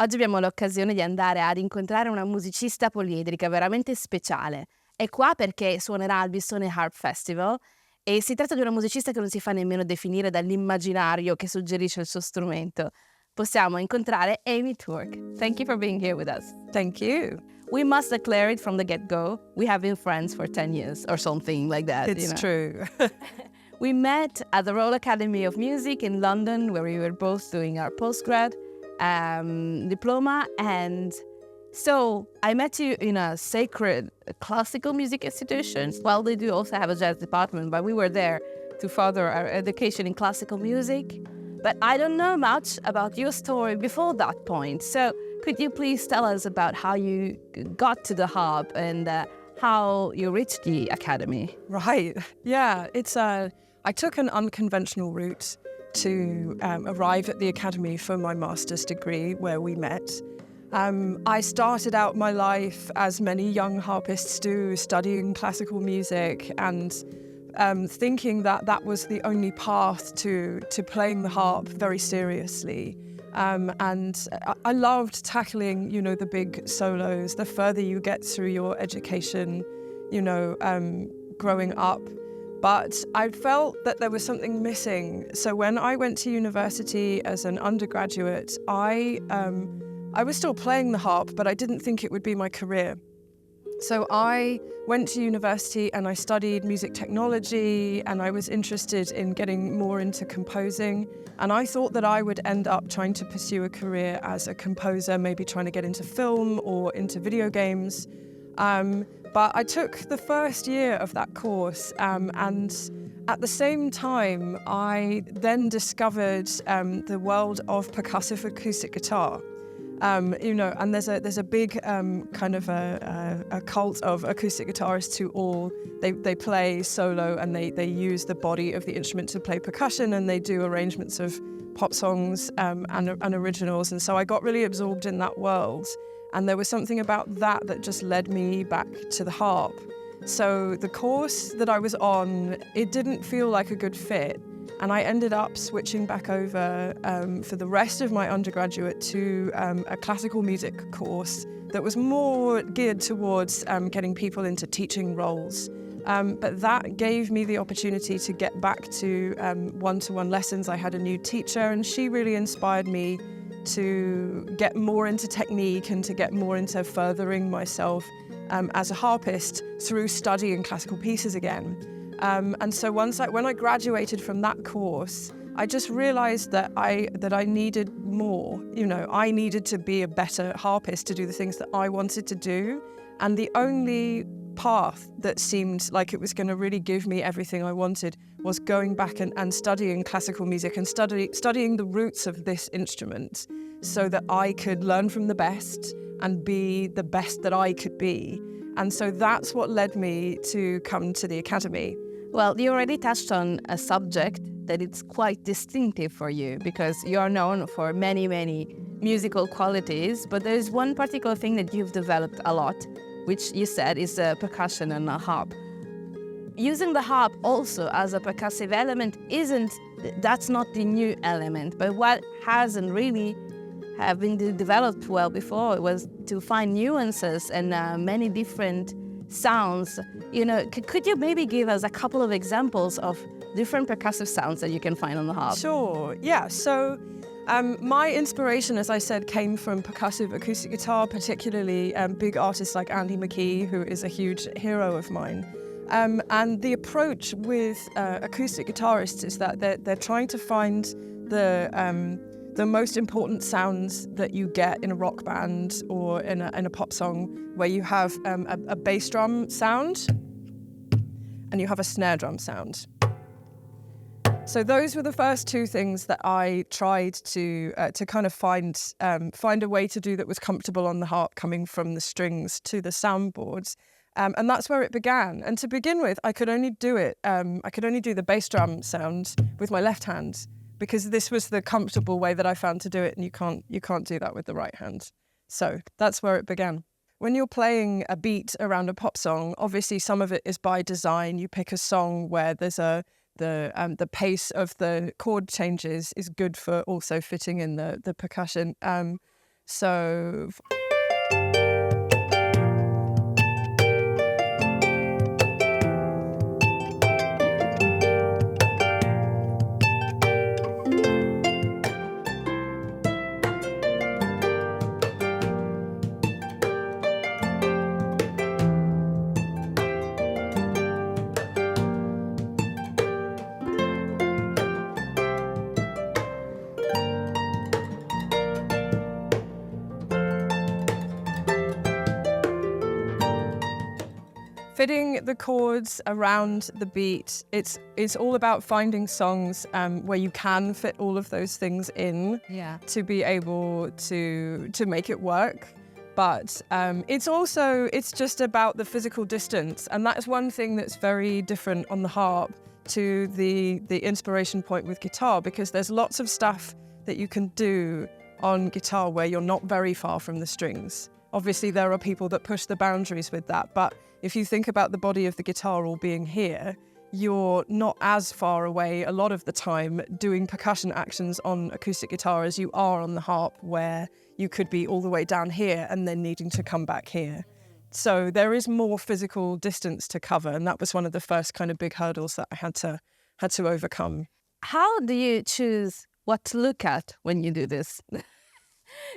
Oggi abbiamo l'occasione di andare ad incontrare una musicista poliedrica veramente speciale. È qua perché suonerà al Bissone Harp Festival e si tratta di una musicista che non si fa nemmeno definire dall'immaginario che suggerisce il suo strumento. Possiamo incontrare Amy Turk. Thank you for being here with us. Thank you. We must declare it from the get-go. We have been friends for 10 years or something like that. It's true. We met at the Royal Academy of Music in London, where we were both doing our postgrad diploma. And so I met you in a sacred classical music institution. Well, they do also have a jazz department, but we were there to further our education in classical music. But I don't know much about your story before that point. So could you please tell us about how you got to the harp and how you reached the academy? Right. Yeah, I took an unconventional route to arrive at the academy for my master's degree, where we met. I started out my life, as many young harpists do, studying classical music and thinking that that was the only path to playing the harp very seriously. And I loved tackling, the big solos, the further you get through your education, growing up. But I felt that there was something missing. So when I went to university as an undergraduate, I was still playing the harp, but I didn't think it would be my career. So I went to university and I studied music technology, and I was interested in getting more into composing. And I thought that I would end up trying to pursue a career as a composer, maybe trying to get into film or into video games. But I took the first year of that course, and at the same time, I then discovered the world of percussive acoustic guitar. And there's a big kind of a cult of acoustic guitarists who all they play solo, and they use the body of the instrument to play percussion, and they do arrangements of pop songs and originals. And so I got really absorbed in that world. And there was something about that just led me back to the harp. So the course that I was on, it didn't feel like a good fit. And I ended up switching back over for the rest of my undergraduate to a classical music course that was more geared towards getting people into teaching roles. But that gave me the opportunity to get back to one-to-one lessons. I had a new teacher, and she really inspired me to get more into technique and to get more into furthering myself as a harpist through studying classical pieces again. And so when I graduated from that course, I just realized that I needed more. I needed to be a better harpist to do the things that I wanted to do. And the only path that seemed like it was going to really give me everything I wanted was going back and studying classical music and studying the roots of this instrument, so that I could learn from the best and be the best that I could be. And so that's what led me to come to the academy. Well, you already touched on a subject that it's quite distinctive for you, because you are known for many, many musical qualities, but there's one particular thing that you've developed a lot, which you said is percussion and a harp. Using the harp also as a percussive element that's not the new element, but what hasn't really have been developed well before was to find nuances and many different sounds. Could you maybe give us a couple of examples of different percussive sounds that you can find on the harp? Sure, yeah. So my inspiration, as I said, came from percussive acoustic guitar, particularly big artists like Andy McKee, who is a huge hero of mine. And the approach with acoustic guitarists is that they're trying to find the most important sounds that you get in a rock band or in a pop song, where you have a bass drum sound and you have a snare drum sound. So those were the first two things that I tried to kind of find a way to do that was comfortable on the harp, coming from the strings to the soundboards. And that's where it began. And to begin with, I could only do the bass drum sound with my left hand, because this was the comfortable way that I found to do it, and you can't do that with the right hand. So that's where it began. When you're playing a beat around a pop song, obviously some of it is by design. You pick a song where there's the pace of the chord changes is good for also fitting in the percussion. So fitting the chords around the beat, it's all about finding songs where you can fit all of those things in to be able to make it work. But it's just about the physical distance, and that's one thing that's very different on the harp to the inspiration point with guitar, because there's lots of stuff that you can do on guitar where you're not very far from the strings. Obviously, there are people that push the boundaries with that, but if you think about the body of the guitar all being here, you're not as far away a lot of the time doing percussion actions on acoustic guitar as you are on the harp, where you could be all the way down here and then needing to come back here. So there is more physical distance to cover, and that was one of the first kind of big hurdles that I had to overcome. How do you choose what to look at when you do this?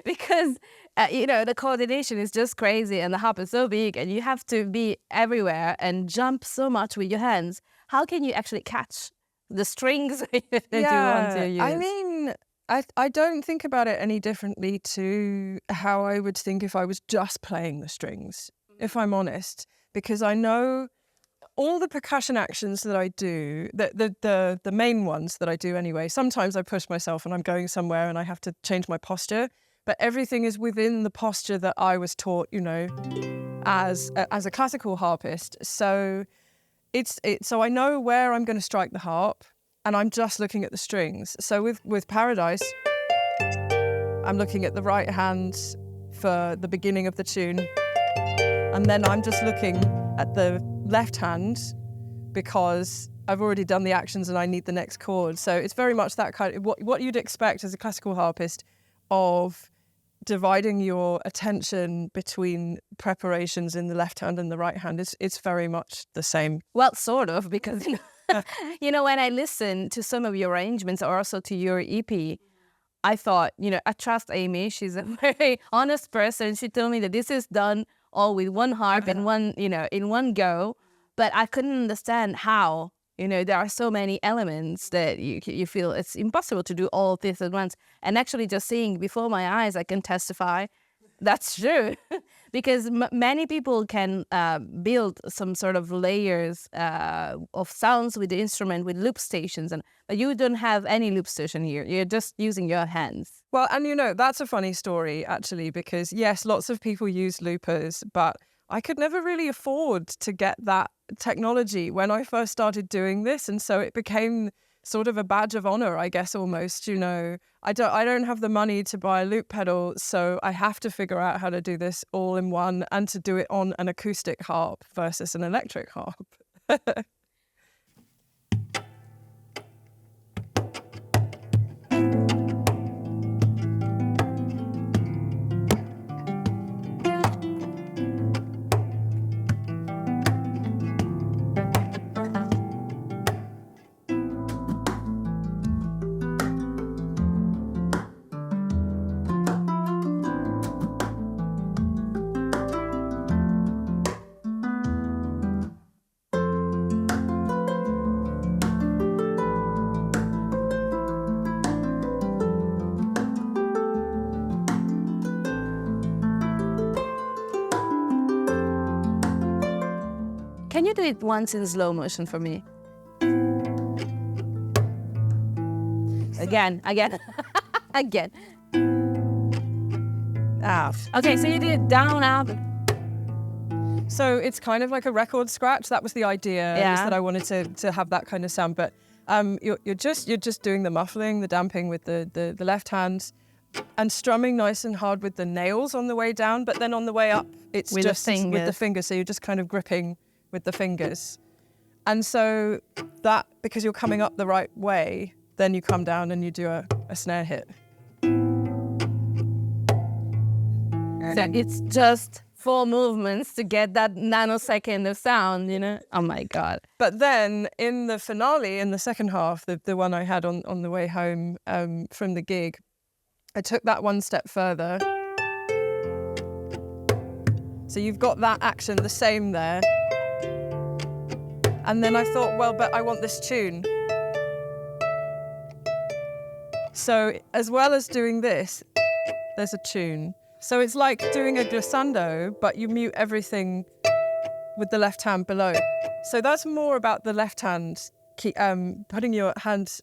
Because the coordination is just crazy, and the harp is so big, and you have to be everywhere and jump so much with your hands. How can you actually catch the strings that you want to use? I mean, I don't think about it any differently to how I would think if I was just playing the strings, if I'm honest, because I know all the percussion actions that I do, the main ones that I do anyway. Sometimes I push myself and I'm going somewhere and I have to change my posture, but everything is within the posture that I was taught, as a classical harpist. So so I know where I'm going to strike the harp, and I'm just looking at the strings. So with Paradise, I'm looking at the right hand for the beginning of the tune, and then I'm just looking at the left hand because I've already done the actions and I need the next chord. So it's very much that kind of what you'd expect as a classical harpist, of dividing your attention between preparations in the left hand and the right hand. It's very much the same. Well, sort of, because when I listen to some of your arrangements or also to your EP, I thought, I trust Amy. She's a very honest person. She told me that this is done all with one harp and in one go, but I couldn't understand how. There are so many elements that you feel it's impossible to do all this at once. And actually just seeing before my eyes, I can testify that's true. Because many people can build some sort of layers of sounds with the instrument, with loop stations, but you don't have any loop station here. You're just using your hands. Well, and that's a funny story, actually, because yes, lots of people use loopers, but I could never really afford to get that technology when I first started doing this, and so it became sort of a badge of honor, I guess, almost. I don't have the money to buy a loop pedal, so I have to figure out how to do this all in one, and to do it on an acoustic harp versus an electric harp. Can you do it once in slow motion for me? Again. Again. Okay, so you do it down, up. So it's kind of like a record scratch. That was the idea, is that I wanted to have that kind of sound. But you're just doing the muffling, the damping with the left hand, and strumming nice and hard with the nails on the way down. But then on the way up, it's with just with the fingers. So you're just kind of gripping with the fingers. And so that, because you're coming up the right way, then you come down and you do a snare hit. So it's just 4 movements to get that nanosecond of sound, you know? Oh my God. But then in the finale, in the second half, the one I had on the way home from the gig, I took that one step further. So you've got that action, the same there. And then I thought, well, but I want this tune. So as well as doing this, there's a tune. So it's like doing a glissando, but you mute everything with the left hand below. So that's more about the left hand, putting your hand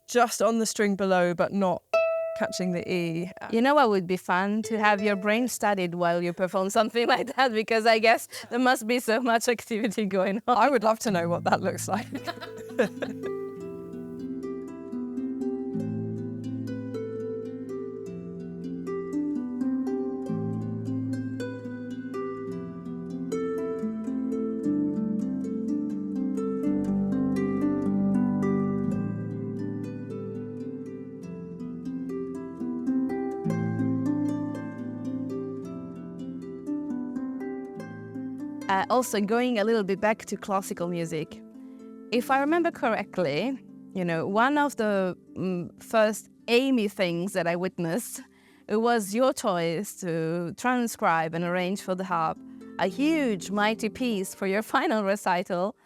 just on the string below, but not catching the E. You know what would be fun? To have your brain studied while you perform something like that, because I guess there must be so much activity going on. I would love to know what that looks like. Also, going a little bit back to classical music, if I remember correctly, you know, one of the first Amy things that I witnessed, it was your choice to transcribe and arrange for the harp a huge, mighty piece for your final recital,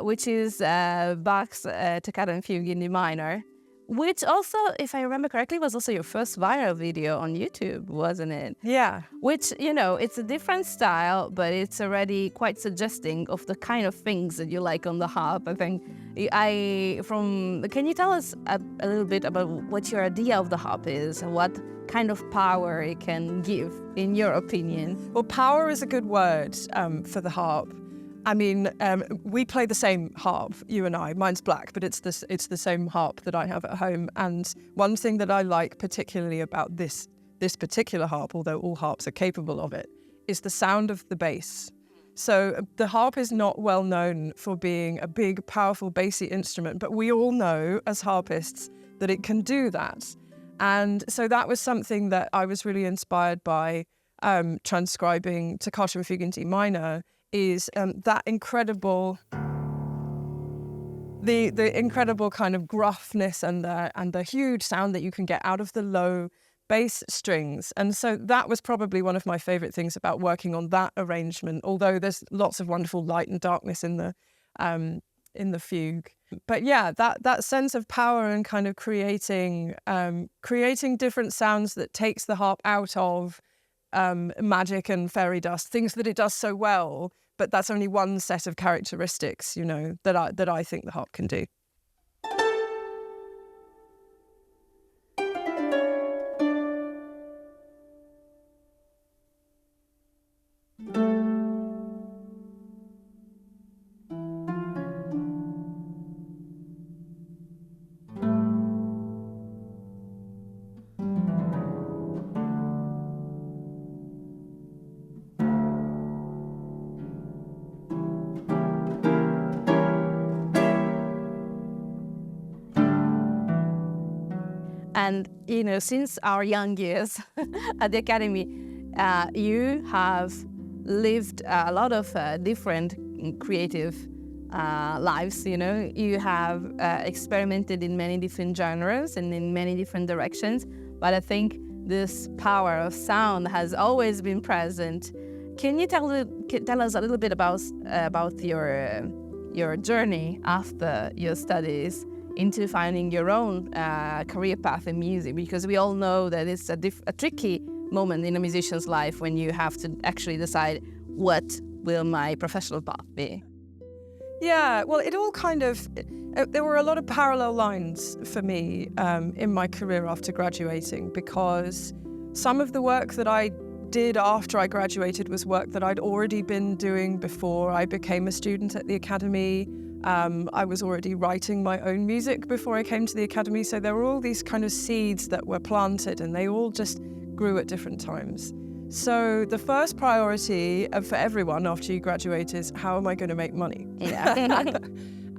which is Bach's Toccata and Fugue in D minor, which also, if I remember correctly, was also your first viral video on YouTube, wasn't it? Yeah. Which, you know, it's a different style, but it's already quite suggesting of the kind of things that you like on the harp. I think can you tell us a little bit about what your idea of the harp is and what kind of power it can give, in your opinion? Well, power is a good word for the harp. I mean, we play the same harp, you and I. Mine's black, but it's the same harp that I have at home. And one thing that I like particularly about this particular harp, although all harps are capable of it, is the sound of the bass. So the harp is not well known for being a big, powerful, bassy instrument, but we all know as harpists that it can do that. And so that was something that I was really inspired by transcribing Toccata and Fugue in D minor, is that incredible, the incredible kind of gruffness and the huge sound that you can get out of the low bass strings. And so that was probably one of my favorite things about working on that arrangement, although there's lots of wonderful light and darkness in the fugue. But yeah, that sense of power and kind of creating different sounds that takes the harp out of magic and fairy dust, things that it does so well, but that's only one set of characteristics, you know, that I think the harp can do. And, you know, since our young years at the Academy, you have lived a lot of different creative lives, you know. You have experimented in many different genres and in many different directions, but I think this power of sound has always been present. Can you tell us a little bit about your journey after your studies into finding your own career path in music? Because we all know that it's a tricky moment in a musician's life when you have to actually decide what will my professional path be. Yeah, well, it all kind of, there were a lot of parallel lines for me in my career after graduating, because some of the work that I did after I graduated was work that I'd already been doing before I became a student at the Academy. I was already writing my own music before I came to the Academy, so there were all these kind of seeds that were planted, and they all just grew at different times. So the first priority for everyone after you graduate is, how am I going to make money? Yeah.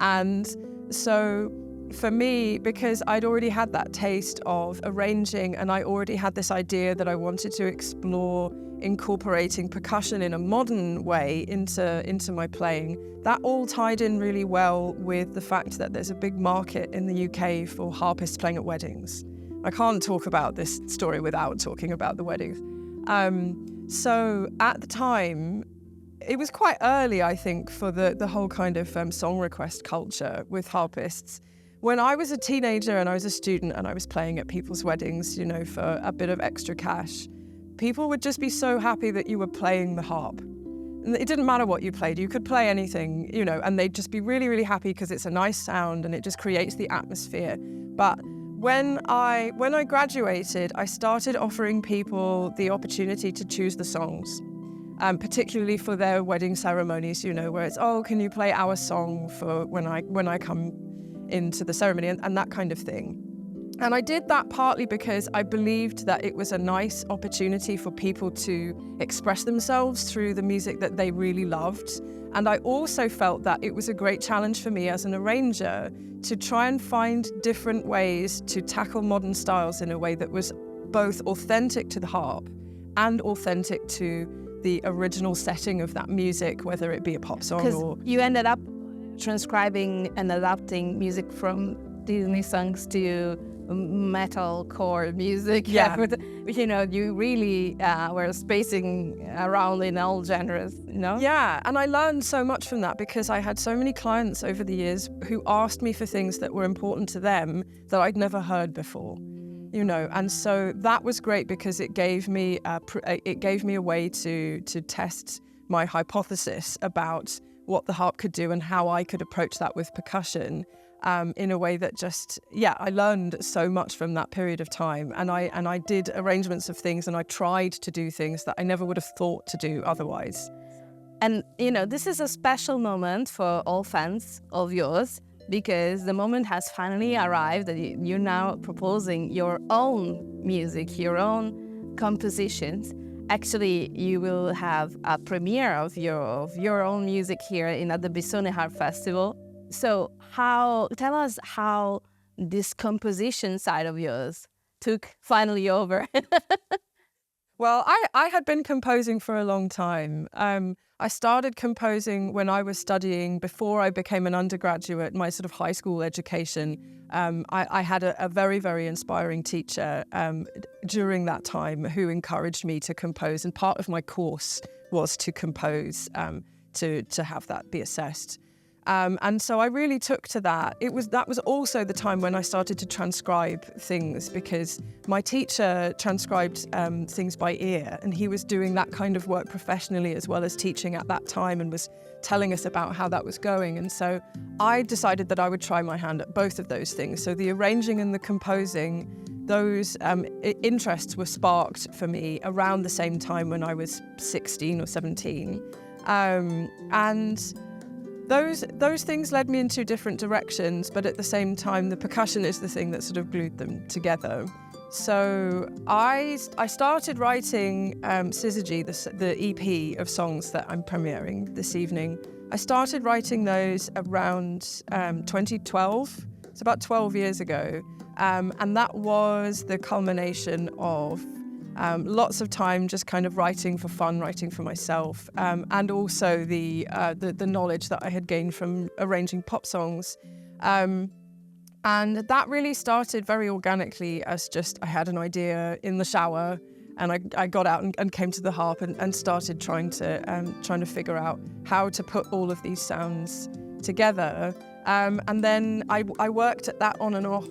And so for me, because I'd already had that taste of arranging, and I already had this idea that I wanted to explore incorporating percussion in a modern way into my playing, that all tied in really well with the fact that there's a big market in the UK for harpists playing at weddings. I can't talk about this story without talking about the weddings. So at the time, it was quite early, I think, for the whole kind of song request culture with harpists. When I was a teenager and I was a student and I was playing at people's weddings, you know, for a bit of extra cash, people would just be so happy that you were playing the harp. And it didn't matter what you played. You could play anything, you know, and they'd just be really, really happy because it's a nice sound and it just creates the atmosphere. But when I graduated, I started offering people the opportunity to choose the songs, particularly for their wedding ceremonies, you know, where it's, oh, can you play our song for when I come into the ceremony, and that kind of thing. And I did that partly because I believed that it was a nice opportunity for people to express themselves through the music that they really loved. And I also felt that it was a great challenge for me as an arranger to try and find different ways to tackle modern styles in a way that was both authentic to the harp and authentic to the original setting of that music, whether it be a pop song or... You ended up transcribing and adapting music from Disney songs to metalcore music. Yeah. You know, you really were spacing around in all genres, you know? Yeah, and I learned so much from that because I had so many clients over the years who asked me for things that were important to them that I'd never heard before, you know, and so that was great because it gave me a way to test my hypothesis about what the harp could do and how I could approach that with percussion. In a way that just, I learned so much from that period of time. And I did arrangements of things and I tried to do things that I never would have thought to do otherwise. And, you know, this is a special moment for all fans of yours because the moment has finally arrived that you're now proposing your own music, your own compositions. Actually, you will have a premiere of your own music here at the Bissone Harp Festival. So tell us how this composition side of yours took finally over. Well, I had been composing for a long time. I started composing when I was studying, before I became an undergraduate, my sort of high school education. I had a very, very inspiring teacher during that time who encouraged me to compose. And part of my course was to compose, to have that be assessed. And so I really took to that. That was also the time when I started to transcribe things because my teacher transcribed things by ear, and he was doing that kind of work professionally as well as teaching at that time and was telling us about how that was going. And so I decided that I would try my hand at both of those things. So the arranging and the composing, those interests were sparked for me around the same time when I was 16 or 17. And those things led me in two different directions, but at the same time, the percussion is the thing that sort of glued them together. So I started writing Syzygy, the EP of songs that I'm premiering this evening. I started writing those around 2012. It's about 12 years ago. And that was the culmination of lots of time just kind of writing for fun, writing for myself, and also the knowledge that I had gained from arranging pop songs. And that really started very organically as just I had an idea in the shower and I got out and came to the harp and started trying to figure out how to put all of these sounds together. And then I worked at that on and off.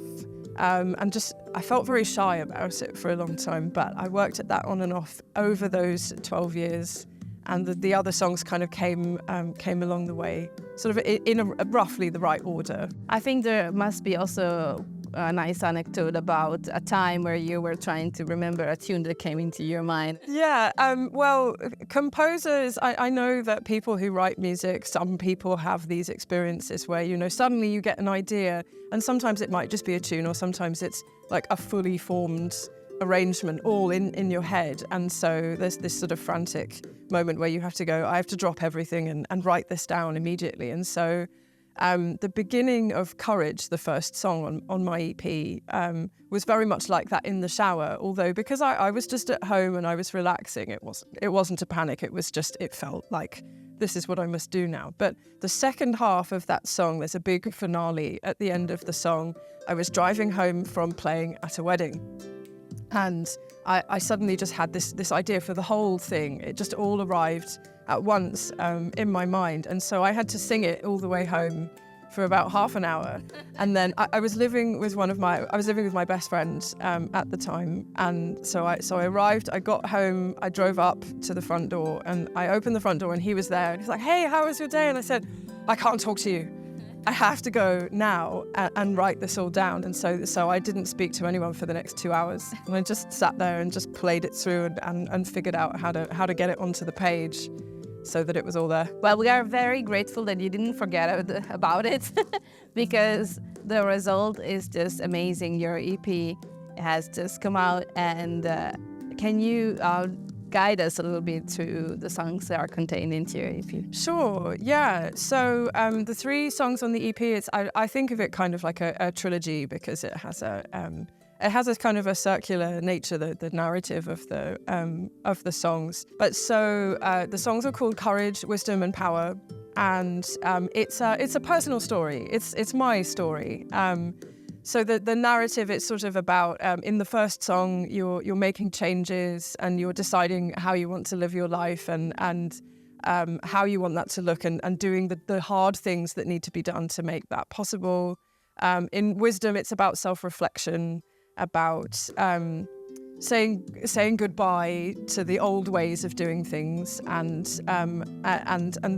And just, I felt very shy about it for a long time, but I worked at that on and off over those 12 years, and the other songs kind of came along the way, sort of in roughly the right order. I think there must be also a nice anecdote about a time where you were trying to remember a tune that came into your mind. Yeah, well, composers, I know that people who write music, some people have these experiences where, you know, suddenly you get an idea and sometimes it might just be a tune or sometimes it's like a fully formed arrangement all in your head. And so there's this sort of frantic moment where you have to go, I have to drop everything and write this down immediately. And so The beginning of Courage, the first song on my EP, was very much like that in the shower. Although because I was just at home and I was relaxing, it wasn't a panic. It felt like this is what I must do now. But the second half of that song, there's a big finale at the end of the song. I was driving home from playing at a wedding, and I suddenly just had this idea for the whole thing. It just all arrived at once in my mind, and so I had to sing it all the way home for about half an hour. And then I was living with my best friend at the time, and so I arrived. I got home. I drove up to the front door, and I opened the front door, and he was there. And he's like, "Hey, how was your day?" And I said, "I can't talk to you. I have to go now and write this all down." And so I didn't speak to anyone for the next 2 hours. And I just sat there and just played it through and figured out how to get it onto the page so that it was all there. Well, we are very grateful that you didn't forget about it because the result is just amazing. Your EP has just come out, and can you guide us a little bit through the songs that are contained into your EP? Sure, yeah. So the 3 songs on the EP, I think of it kind of like a trilogy because it has a kind of a circular nature, the narrative of the songs. But so the songs are called Courage, Wisdom, and Power, and it's a personal story. It's my story. So the narrative, it's sort of about, in the first song, you're making changes and you're deciding how you want to live your life and how you want that to look and doing the hard things that need to be done to make that possible. In Wisdom, it's about self-reflection, about saying goodbye to the old ways of doing things and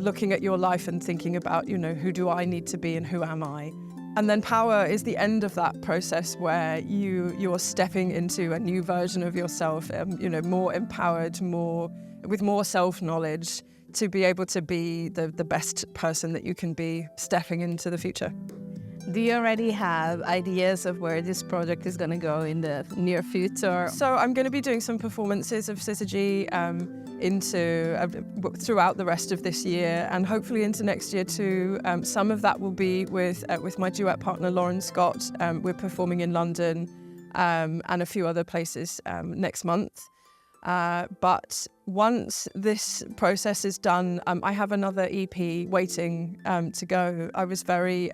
looking at your life and thinking about, who do I need to be and who am I? And then Power is the end of that process where you're stepping into a new version of yourself, more empowered, with more self-knowledge to be able to be the best person that you can be stepping into the future. Do you already have ideas of where this project is going to go in the near future? So I'm going to be doing some performances of Syzygy throughout the rest of this year, and hopefully into next year too. Some of that will be with my duet partner Lauren Scott. We're performing in London and a few other places next month. But once this process is done, I have another EP waiting to go. I was very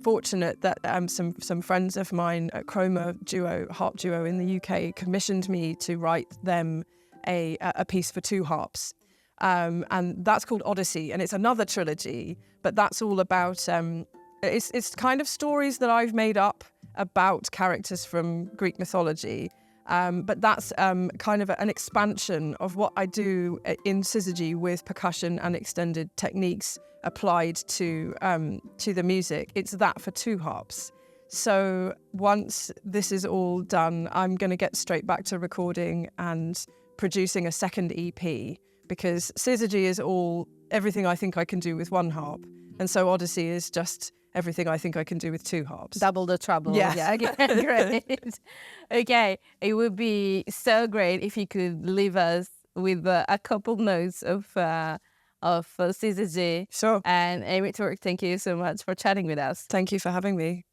fortunate that some friends of mine at Chroma harp duo in the UK commissioned me to write them a piece for 2 harps, and that's called Odyssey, and it's another trilogy, but that's all about it's kind of stories that I've made up about characters from Greek mythology, but that's kind of an expansion of what I do in Syzygy with percussion and extended techniques applied to the music. It's that for 2 harps. So once this is all done, I'm going to get straight back to recording and producing a second EP, because Syzygy is everything I think I can do with 1 harp, and so Odyssey is just everything I think I can do with 2 harps. Double the trouble. Yes. Yeah, okay, great. Okay, it would be so great if you could leave us with a couple notes of Syzygy. Sure. And Amy Turk, thank you so much for chatting with us. Thank you for having me.